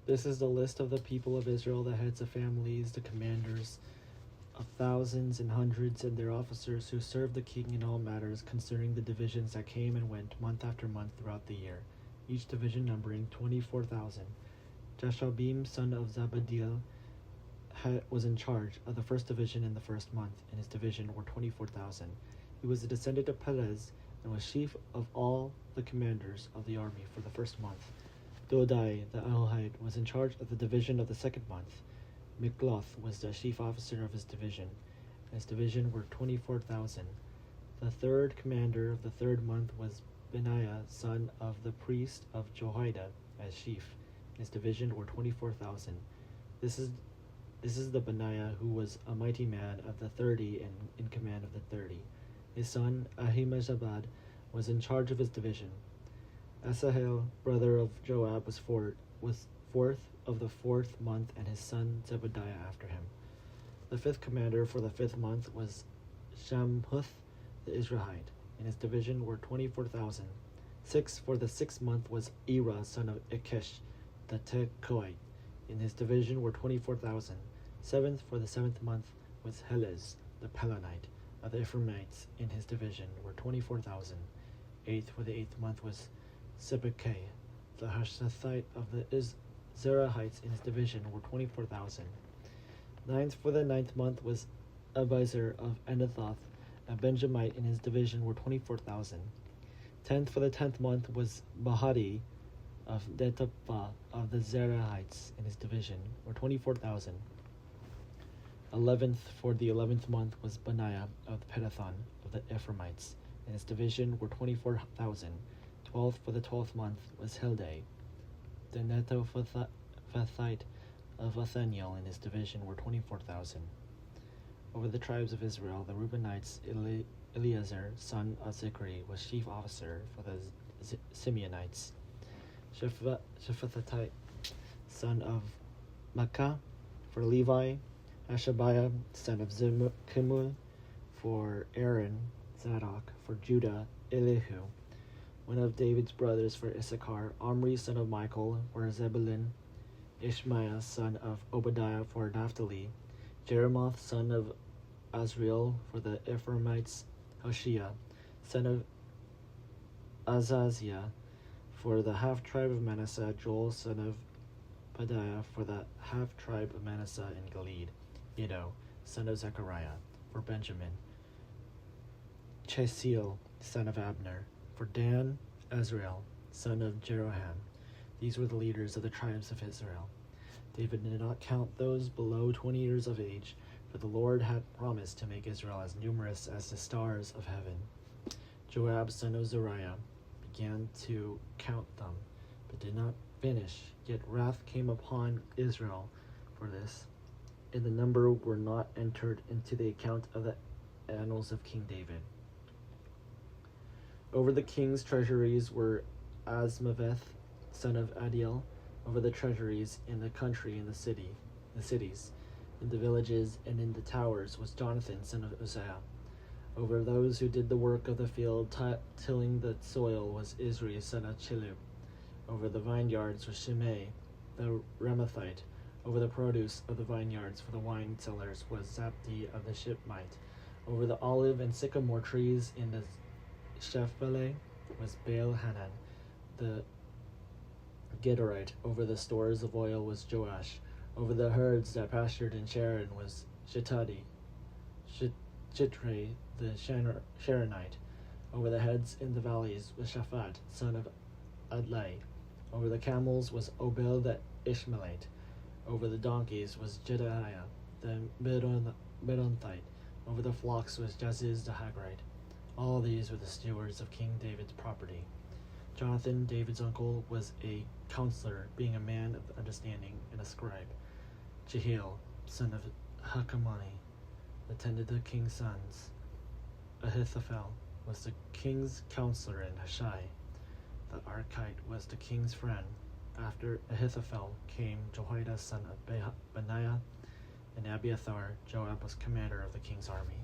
This is the list of the people of Israel, the heads of families, the commanders of thousands and hundreds, and their officers who served the king in all matters concerning the divisions that came and went month after month throughout the year, each division numbering 24,000. Jashabim, son of Zabadiel, was in charge of the first division in the first month, and his division were 24,000. He was a descendant of Perez, and was chief of all the commanders of the army for the first month. Dodai the Ahohite was in charge of the division of the second month. Mikloth was the chief officer of his division, and his division were 24,000. The third commander of the third month was Benaiah, son of the priest of Jehoiada, as chief. His division were 24,000. This is the Benaiah who was a mighty man of the 30 and in command of the 30. His son Ahimazabad was in charge of his division. Asahel, brother of Joab, was fourth of the fourth month, and his son Zebediah after him. The fifth commander for the fifth month was Shamhuth the Israelite, and his division were 24,000. Sixth for the sixth month was Ira, son of Ikish the Tekoite, and his division were 24,000. Seventh for the seventh month was Helez the Pelonite of the Ephraimites, in his division were 24,000. Eighth for the eighth month was Sibbecai the Hashathite of the Zerahites, in his division were 24,000. Ninth for the ninth month was Abizar of Anathoth, a Benjamite, in his division were 24,000. 10th for the 10th month was Bahadi of Netapah of the Zerahites, in his division were 24,000. 11th for the 11th month was Benaiah of Petathon of the Ephraimites, and his division were 24,000. 12th for the 12th month was Hildai, the Netophathite of Othniel, and his division were 24,000. Over the tribes of Israel, the Reubenites, Eleazar, son of Zikri, was chief officer for the Simeonites. Shephathite, son of Makkah, for Levi. Hashabiah, son of Kimul, for Aaron. Zadok, for Judah. Elihu, one of David's brothers, for Issachar. Omri, son of Michael, for Zebulun. Ishmaiah, son of Obadiah, for Naphtali. Jeremoth, son of Azriel, for the Ephraimites. Hoshea, son of Azaziah, for the half-tribe of Manasseh. Joel, son of Pedaiah, for the half-tribe of Manasseh in Gilead. Iddo, son of Zechariah, for Benjamin. Chesiel, son of Abner, for Dan. Azrael, son of Jeroham. These were the leaders of the tribes of Israel. David did not count those below 20 years of age, for the Lord had promised to make Israel as numerous as the stars of heaven. Joab, son of Zeruiah, began to count them, but did not finish. Yet wrath came upon Israel for this, and the number were not entered into the account of the annals of King David. Over the king's treasuries were Asmaveth, son of Adiel. Over the treasuries in the country and the cities, in the villages and in the towers was Jonathan, son of Uzziah. Over those who did the work of the field, tilling the soil, was Isri, son of Chilub. Over the vineyards was Shimei, the Ramathite. Over the produce of the vineyards for the wine cellars was Zabdi of the Shipmite. Over the olive and sycamore trees in the Shephele was Baal Hanan, the Gedorite. Over the stores of oil was Joash. Over the herds that pastured in Sharon was Shittrai, the Sharonite. Over the heads in the valleys was Shaphat, son of Adlai. Over the camels was Obel the Ishmaelite. Over the donkeys was Jedaiah the Meronthite. Over the flocks was Jaziz the Hagrite. All these were the stewards of King David's property. Jonathan, David's uncle, was a counselor, being a man of understanding and a scribe. Jehiel, son of Hakamani, attended the king's sons. Ahithophel was the king's counselor, and Hushai, the Archite, was the king's friend. After Ahithophel came Jehoiada, son of Benaiah, and Abiathar. Joab was commander of the king's army.